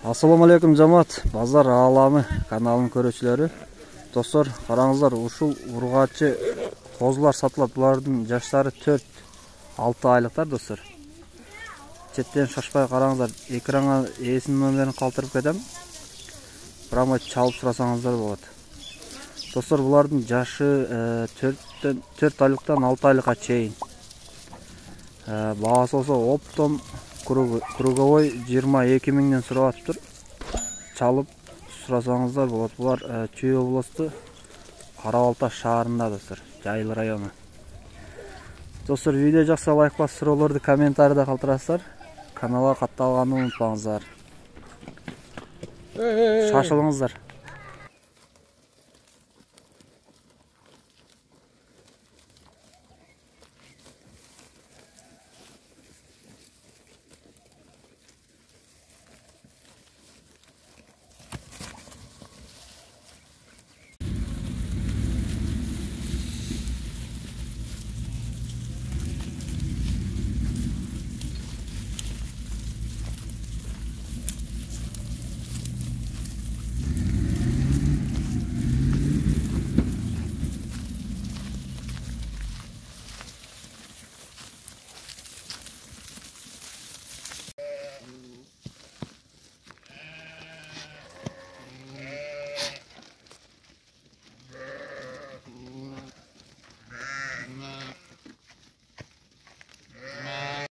Ассаламу алейкум жамаат, базар ааламы каналынын көрүүчүлөрү. Достор, караңыздар, ушул ургачы козулар сатылат. Булардын жаштары 4-6 айлыктар, достор. Четтен шашпай караңыздар, экранга ээсинин номерин калтырып кетем. Прямо чалып сурасаңыздар болот. Достор, булардын жашы 4 айлыктан 6 айлыкка чейин. Баасы болсо оптом круговой 22 миңден сурап атыптыр. Чалып сурасаңыздар болот. Булар Чүй областы Кара Балта шаарында, достор, Жайыл району. Достор, видео жакса лайк басып, суроолорду комментарийде калтырасыздар. Каналга катталганды унутпаңыздар. Шашылыңыздар.